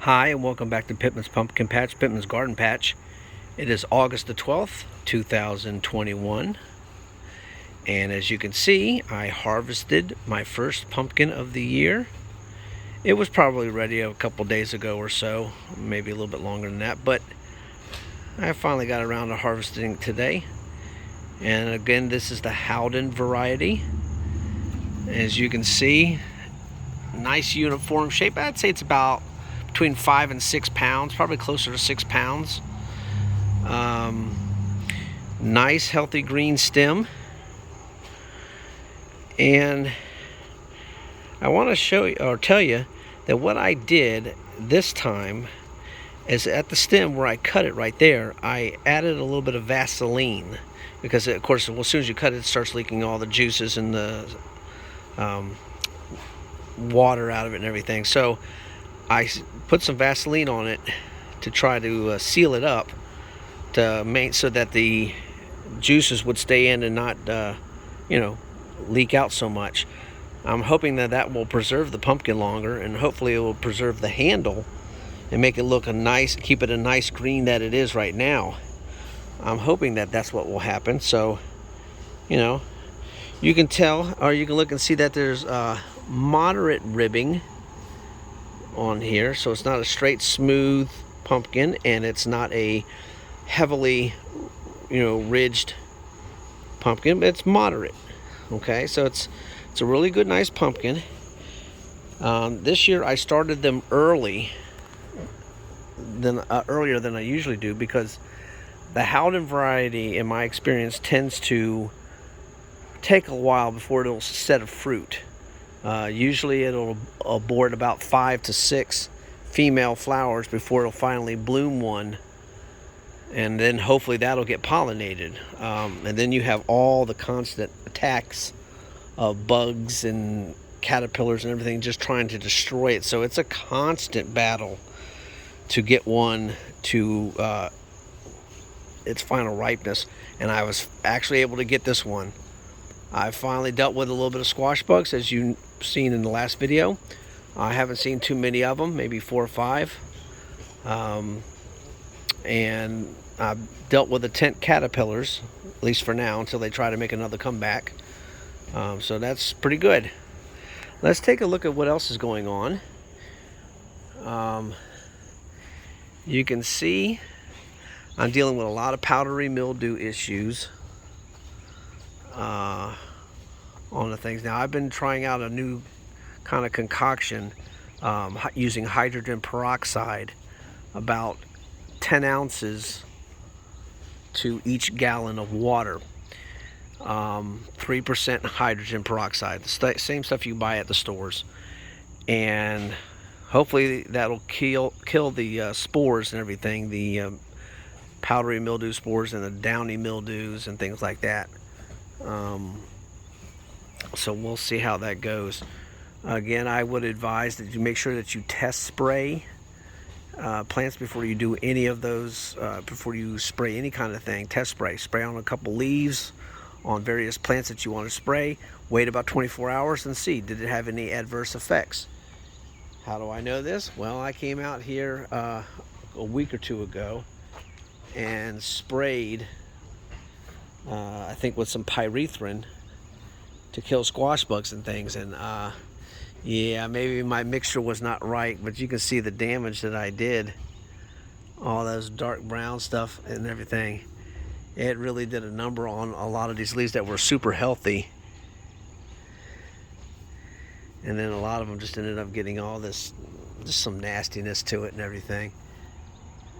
Hi, and welcome back to Pittman's Pumpkin Patch, Pittman's Garden Patch. It is August the 12th, 2021. And as you can see, I harvested my first pumpkin of the year. It was probably ready a couple days ago or so, maybe a little bit longer than that, but I finally got around to harvesting today. And again, this is the Howden variety. As you can see, nice uniform shape. I'd say it's about between 5 and 6 pounds, probably closer to 6 pounds. Nice healthy green stem. And I want to show you or tell you that what I did this time is at the stem where I cut it right there, I added a little bit of Vaseline, because of course as soon as you cut it, it starts leaking all the juices and the water out of it and everything. So I put some Vaseline on it to try to seal it up, to so that the juices would stay in and not, leak out so much. I'm hoping that that will preserve the pumpkin longer, and hopefully it will preserve the handle and make it look keep it a nice green that it is right now. I'm hoping that that's what will happen. So, you can tell, or you can look and see that there's moderate ribbing on here, so it's not a straight smooth pumpkin, and it's not a heavily ridged pumpkin, but it's moderate. Okay, so it's a really good, nice pumpkin. This year I started them earlier than I usually do, because the Howden variety, in my experience, tends to take a while before it'll set a fruit. Usually it'll abort about 5 to 6 female flowers before it'll finally bloom one, and then hopefully that'll get pollinated. And then you have all the constant attacks of bugs and caterpillars and everything just trying to destroy it. So it's a constant battle to get one to its final ripeness. And I was actually able to get this one. I finally dealt with a little bit of squash bugs, as you've seen in the last video. I haven't seen too many of them, maybe 4 or 5. And I've dealt with the tent caterpillars, at least for now, until they try to make another comeback. So that's pretty good. Let's take a look at what else is going on. You can see I'm dealing with a lot of powdery mildew issues on the things. Now, I've been trying out a new kind of concoction using hydrogen peroxide, about 10 ounces to each gallon of water. 3% hydrogen peroxide, the same stuff you buy at the stores, and hopefully that'll kill the spores and everything, the powdery mildew spores and the downy mildews and things like that. So we'll see how that goes. Again, I would advise that you make sure that you test spray plants before you do any of those, before you spray any kind of thing. Test spray on a couple leaves on various plants that you want to spray. Wait about 24 hours and see, did it have any adverse effects? How do I know this? Well, I came out here a week or two ago and sprayed, I think with some pyrethrin to kill squash bugs and things, and yeah, maybe my mixture was not right, but you can see the damage that I did. All those dark brown stuff and everything. It really did a number on a lot of these leaves that were super healthy. And then a lot of them just ended up getting all this, just some nastiness to it and everything.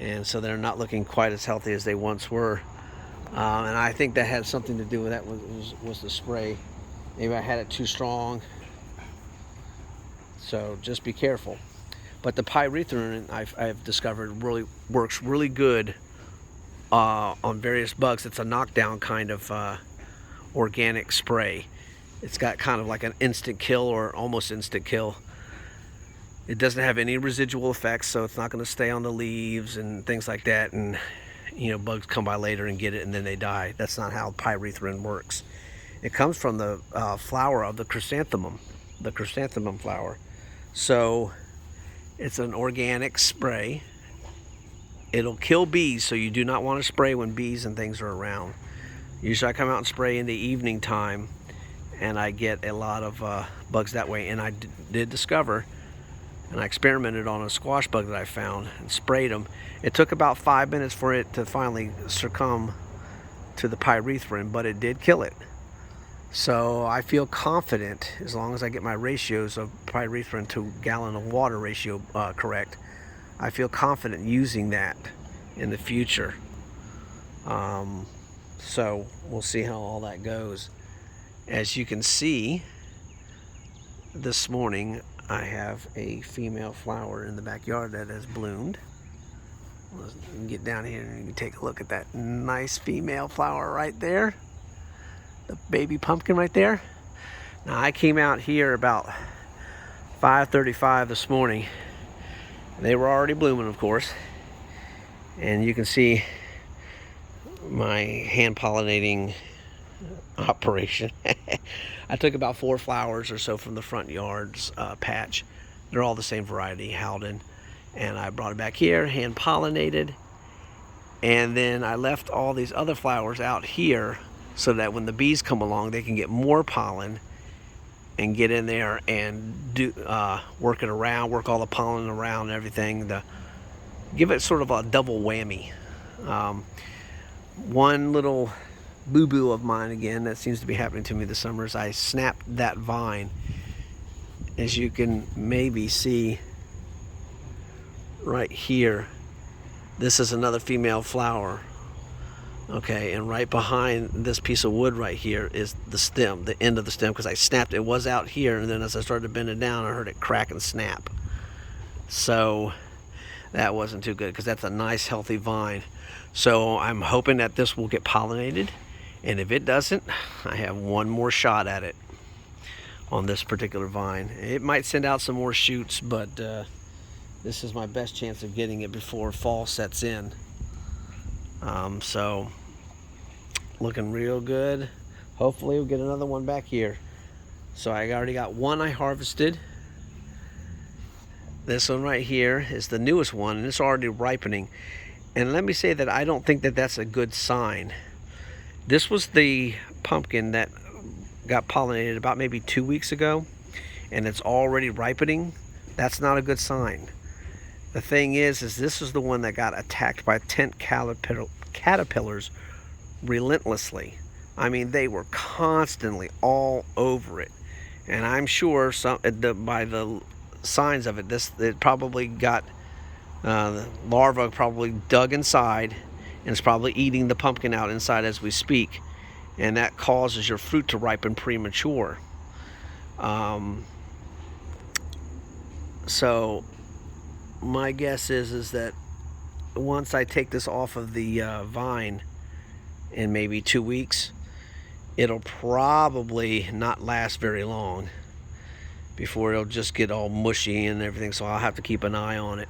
And so they're not looking quite as healthy as they once were. And I think that had something to do with that, was the spray. Maybe I had it too strong. So just be careful. But the pyrethrin, I've discovered, really works really good on various bugs. It's a knockdown kind of organic spray. It's got kind of like an instant kill, or almost instant kill. It doesn't have any residual effects, so it's not going to stay on the leaves and things like that, and bugs come by later and get it and then they die. That's not how pyrethrin works. It comes from the flower of the chrysanthemum flower. So It's an organic spray. It'll kill bees, so you do not want to spray when bees and things are around. Usually I come out and spray in the evening time, and I get a lot of bugs that way. And I did discover, and I experimented on a squash bug that I found and sprayed them. It took about 5 minutes for it to finally succumb to the pyrethrin, but it did kill it. So I feel confident, as long as I get my ratios of pyrethrin to gallon of water ratio correct, I feel confident using that in the future. So we'll see how all that goes. As you can see, this morning I have a female flower in the backyard that has bloomed. Let's get down here and you can take a look at that nice female flower right there. The baby pumpkin right there. Now I came out here about 5:35 this morning. They were already blooming, of course, and you can see my hand pollinating operation. I took about 4 flowers or so from the front yard's patch. They're all the same variety, Howden, and I brought it back here, hand pollinated, and then I left all these other flowers out here so that when the bees come along, they can get more pollen and get in there and do work it around, work all the pollen around and everything, to give it sort of a double whammy. One little boo-boo of mine again that seems to be happening to me this summer is I snapped that vine. As you can maybe see right here, this is another female flower. Okay, and right behind this piece of wood right here is the stem, the end of the stem, because I snapped it. It was out here, and then as I started to bend it down, I heard it crack and snap. So that wasn't too good, because that's a nice healthy vine. So I'm hoping that this will get pollinated, and if it doesn't, I have one more shot at it on this particular vine. It might send out some more shoots, but this is my best chance of getting it before fall sets in. So looking real good. Hopefully we'll get another one back here. So I already got one I harvested. This one right here is the newest one, and it's already ripening. And let me say that I don't think that that's a good sign. This was the pumpkin that got pollinated about maybe 2 weeks ago, and it's already ripening. That's not a good sign. The thing is this is the one that got attacked by tent caterpillars relentlessly. I mean, they were constantly all over it, and I'm sure by the signs of it, it probably got the larva probably dug inside and is probably eating the pumpkin out inside as we speak, and that causes your fruit to ripen premature. So my guess is that once I take this off of the vine in maybe 2 weeks, it'll probably not last very long before it'll just get all mushy and everything, so I'll have to keep an eye on it.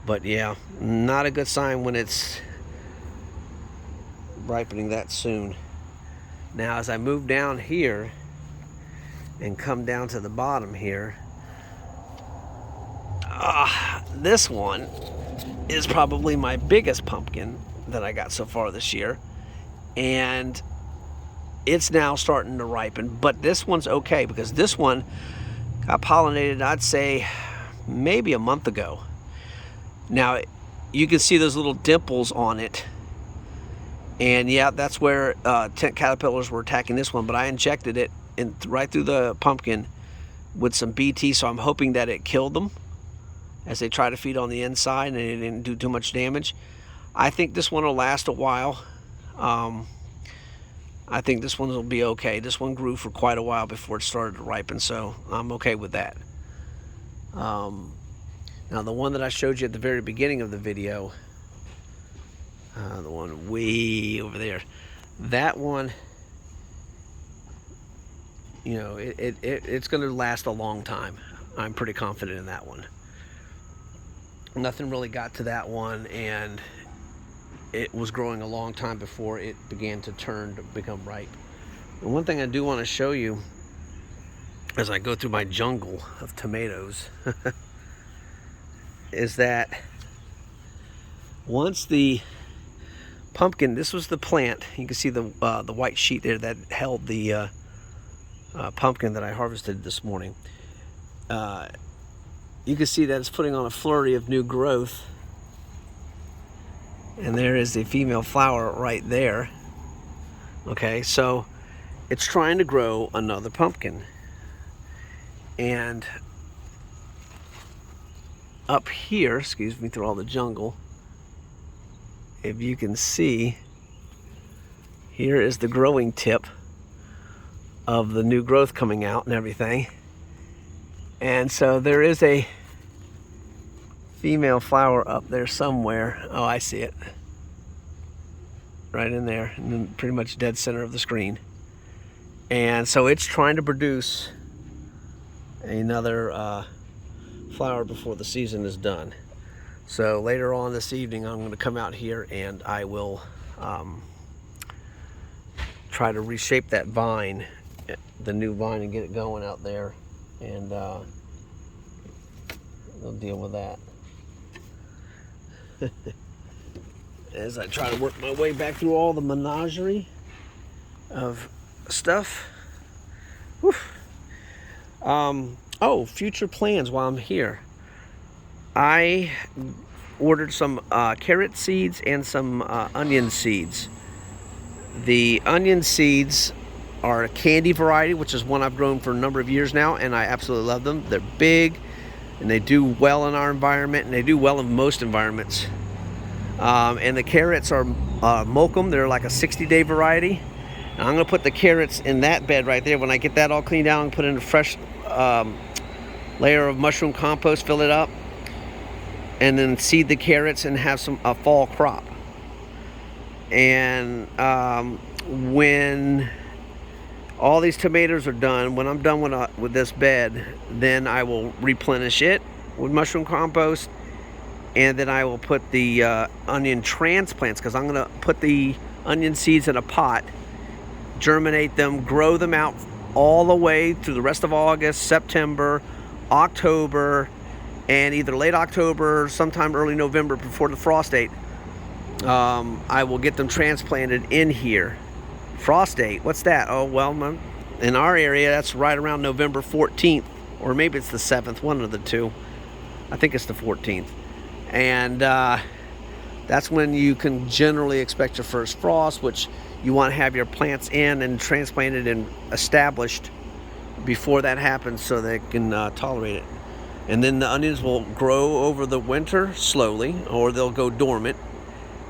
But yeah, not a good sign when it's ripening that soon. Now as I move down here and come down to the bottom here, this one is probably my biggest pumpkin that I got so far this year, and it's now starting to ripen. But this one's okay, because this one got pollinated, I'd say maybe a month ago. Now you can see those little dimples on it, and yeah, that's where tent caterpillars were attacking this one. But I injected it right through the pumpkin with some BT, so I'm hoping that it killed them as they try to feed on the inside, and it didn't do too much damage. I think this one will last a while. I think this one will be okay. This one grew for quite a while before it started to ripen, so I'm okay with that. Now the one that I showed you at the very beginning of the video, the one way over there, that one, you know, it's going to last a long time. I'm pretty confident in that one. Nothing really got to that one, and it was growing a long time before it began to become ripe. And one thing I do want to show you as I go through my jungle of tomatoes is that once the pumpkin, this was the plant, you can see the white sheet there that held the pumpkin that I harvested this morning. You can see that it's putting on a flurry of new growth, and there is the female flower right there. Okay, so it's trying to grow another pumpkin. And up here, excuse me, through all the jungle, if you can see, here is the growing tip of the new growth coming out and everything. And so there is a female flower up there somewhere. Oh, I see it. Right in there, in the pretty much dead center of the screen. And so it's trying to produce another flower before the season is done. So later on this evening, I'm going to come out here and I will try to reshape that vine, the new vine, and get it going out there, and we'll deal with that as I try to work my way back through all the menagerie of stuff. Whew. Oh, future plans while I'm here. I ordered some carrot seeds and some onion seeds. The onion seeds are a candy variety, which is one I've grown for a number of years now, and I absolutely love them. They're big, and they do well in our environment, and they do well in most environments. And the carrots are Mokum. They're like a 60-day variety. And I'm going to put the carrots in that bed right there. When I get that all cleaned out and put in a fresh layer of mushroom compost, fill it up, and then seed the carrots and have a fall crop. And when all these tomatoes are done, when I'm done with this bed, then I will replenish it with mushroom compost, and then I will put the onion transplants, because I'm going to put the onion seeds in a pot, germinate them, grow them out all the way through the rest of August, September, October, and either late October or sometime early November before the frost date. I will get them transplanted in here. Frost date, what's that? Oh, well, in our area, that's right around November 14th, or maybe it's the 7th, one of the two. I think it's the 14th. And that's when you can generally expect your first frost, which you want to have your plants in and transplanted and established before that happens so they can tolerate it. And then the onions will grow over the winter slowly, or they'll go dormant.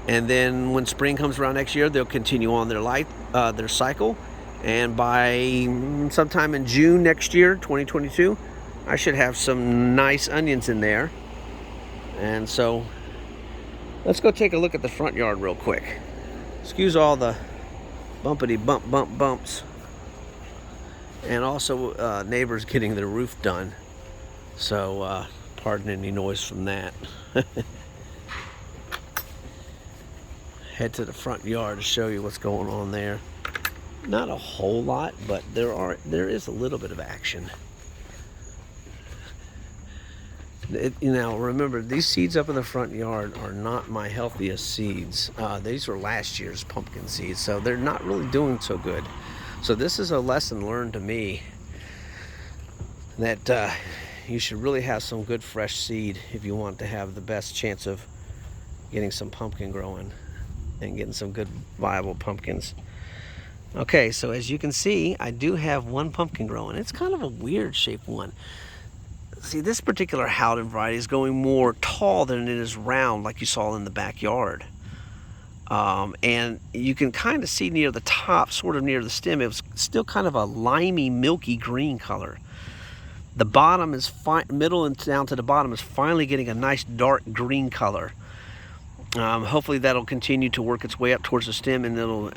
And then when spring comes around next year, they'll continue on their cycle. And by sometime in June next year, 2022, I should have some nice onions in there. And so let's go take a look at the front yard real quick. Excuse all the bumpity bumps. And also neighbors getting their roof done. So pardon any noise from that. Head to the front yard to show you what's going on there. Not a whole lot, but there is a little bit of action. Now remember, these seeds up in the front yard are not my healthiest seeds. These were last year's pumpkin seeds, so they're not really doing so good. So this is a lesson learned to me that you should really have some good fresh seed if you want to have the best chance of getting some pumpkin growing and getting some good viable pumpkins. Okay, so as you can see, I do have one pumpkin growing. It's kind of a weird shaped one. See, this particular Howden variety is going more tall than it is round, like you saw in the backyard. And you can kind of see near the top, sort of near the stem, it was still kind of a limey, milky green color. The bottom is middle and down to the bottom is finally getting a nice dark green color. Hopefully that'll continue to work its way up towards the stem, and it'll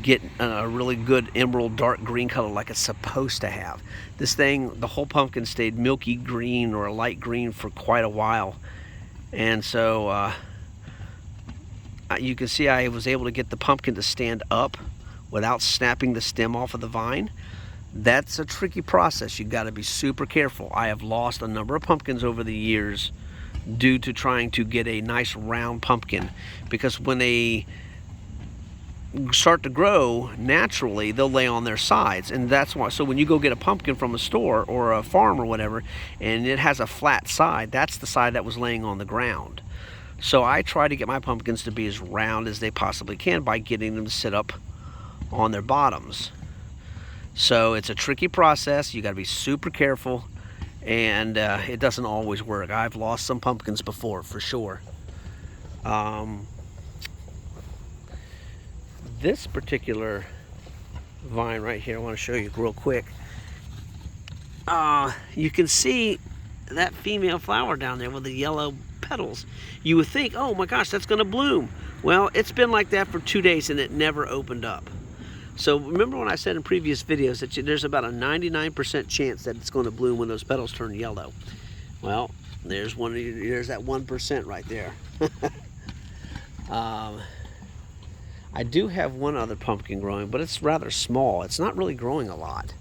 get a really good emerald dark green color like it's supposed to have. This thing, the whole pumpkin stayed milky green or a light green for quite a while. And so you can see I was able to get the pumpkin to stand up without snapping the stem off of the vine. That's a tricky process. You got to be super careful. I have lost a number of pumpkins over the years due to trying to get a nice round pumpkin, because when they start to grow naturally, they'll lay on their sides, and that's why. So when you go get a pumpkin from a store or a farm or whatever, and it has a flat side, that's the side that was laying on the ground. So I try to get my pumpkins to be as round as they possibly can by getting them to sit up on their bottoms. So it's a tricky process. You got to be super careful, and it doesn't always work. I've lost some pumpkins before, for sure. This particular vine right here, I want to show you real quick. You can see that female flower down there with the yellow petals. You would think, oh my gosh, that's going to bloom. Well, it's been like that for 2 days and it never opened up. So remember when I said in previous videos that there's about a 99% chance that it's going to bloom when those petals turn yellow. Well, there's that 1% right there. I do have one other pumpkin growing, but it's rather small. It's not really growing a lot.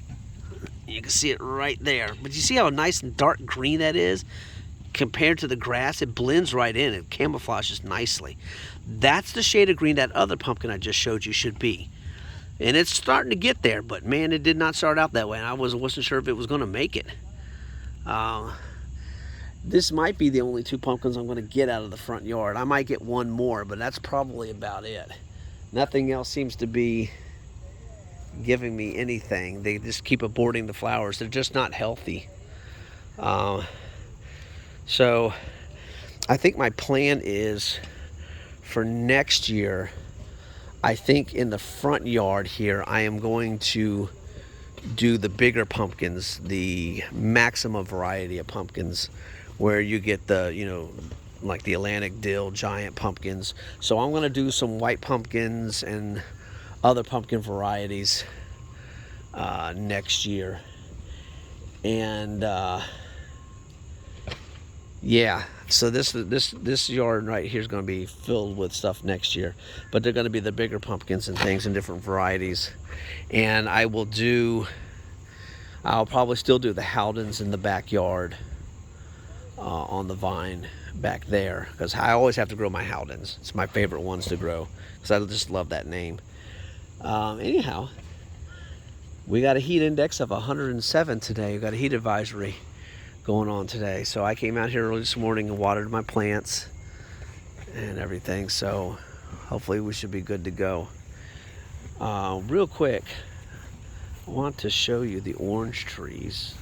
You can see it right there. But you see how nice and dark green that is? Compared to the grass, it blends right in. It camouflages nicely. That's the shade of green that other pumpkin I just showed you should be. And it's starting to get there, but man, it did not start out that way. And I wasn't sure if it was going to make it. This might be the only 2 pumpkins I'm going to get out of the front yard. I might get one more, but that's probably about it. Nothing else seems to be giving me anything. They just keep aborting the flowers. They're just not healthy. So I think my plan is for next year, I think in the front yard here, I am going to do the bigger pumpkins, the Maxima variety of pumpkins, where you get the, you know, like the Atlantic Dill giant pumpkins. So I'm going to do some white pumpkins and other pumpkin varieties next year. And yeah, so this yard right here is going to be filled with stuff next year, but they're going to be the bigger pumpkins and things in different varieties. And I'll probably still do the Howdens in the backyard on the vine back there, because I always have to grow my Howdens. It's my favorite ones to grow because I just love that name. Anyhow, we got a heat index of 107 today. We got a heat advisory going on today. So I came out here early this morning and watered my plants and everything. So hopefully we should be good to go. Real quick, I want to show you the orange trees.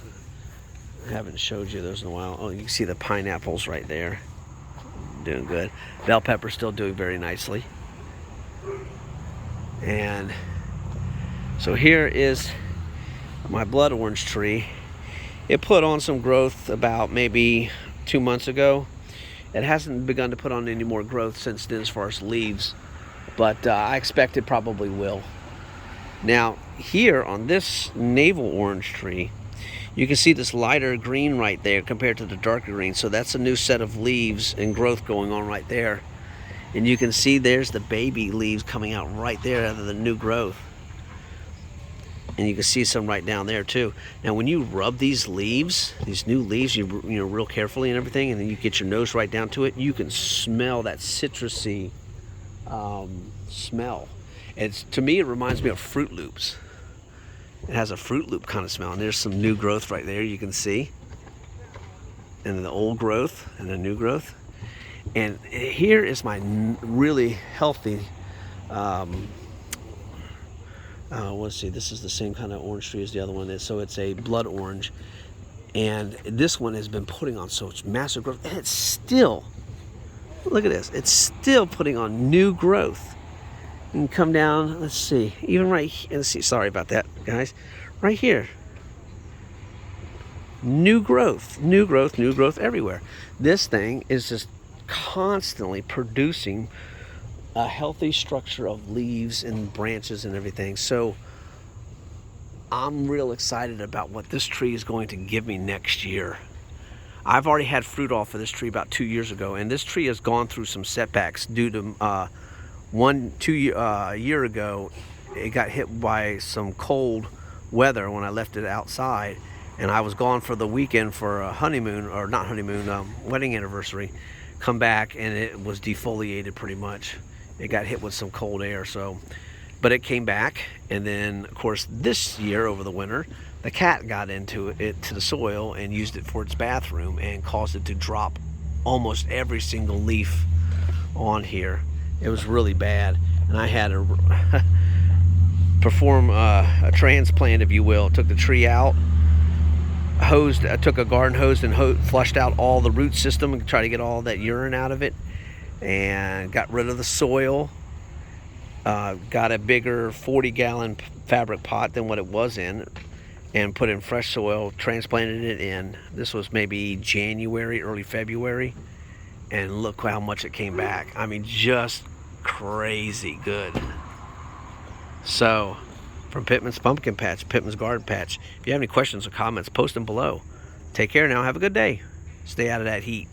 I haven't showed you those in a while. Oh, you can see the pineapples right there. Doing good. Bell pepper still doing very nicely. And so here is my blood orange tree. It put on some growth about maybe 2 months ago. It hasn't begun to put on any more growth since then as far as leaves, but I expect it probably will. Now here on this navel orange tree, you can see this lighter green right there compared to the darker green. So that's a new set of leaves and growth going on right there. And you can see there's the baby leaves coming out right there out of the new growth. And you can see some right down there too. Now when you rub these leaves, these new leaves, you know, real carefully and everything, and then you get your nose right down to it, you can smell that citrusy smell. To me, it reminds me of Fruit Loops. It has a Fruit Loop kind of smell, and there's some new growth right there you can see. And then the old growth and the new growth. And here is my really healthy, let's see, this is the same kind of orange tree as the other one is. So it's a blood orange. And this one has been putting on such massive growth. And it's still, look at this, it's still putting on new growth. You can come down, let's see, even right here, let's see, sorry about that, guys. Right here. New growth, new growth, new growth everywhere. This thing is just constantly producing a healthy structure of leaves and branches and everything. So I'm real excited about what this tree is going to give me next year. I've already had fruit off of this tree about 2 years ago, and this tree has gone through some setbacks due to a year ago it got hit by some cold weather when I left it outside. And I was gone for the weekend for a honeymoon, or not honeymoon, wedding anniversary. Come back and it was defoliated pretty much. It got hit with some cold air, so. But it came back, and then of course this year over the winter, the cat got into it to the soil and used it for its bathroom and caused it to drop almost every single leaf on here. It was really bad, and I had to perform a transplant, if you will. Took the tree out, I took a garden hose and flushed out all the root system and tried to get all that urine out of it, and got rid of the soil. Got a bigger 40-gallon fabric pot than what it was in, and put in fresh soil, transplanted it in. This was maybe January, early February, and look how much it came back. I mean, just crazy good. So, from Pittman's Pumpkin Patch, Pittman's Garden Patch, if you have any questions or comments, post them below. Take care now. Have a good day. Stay out of that heat.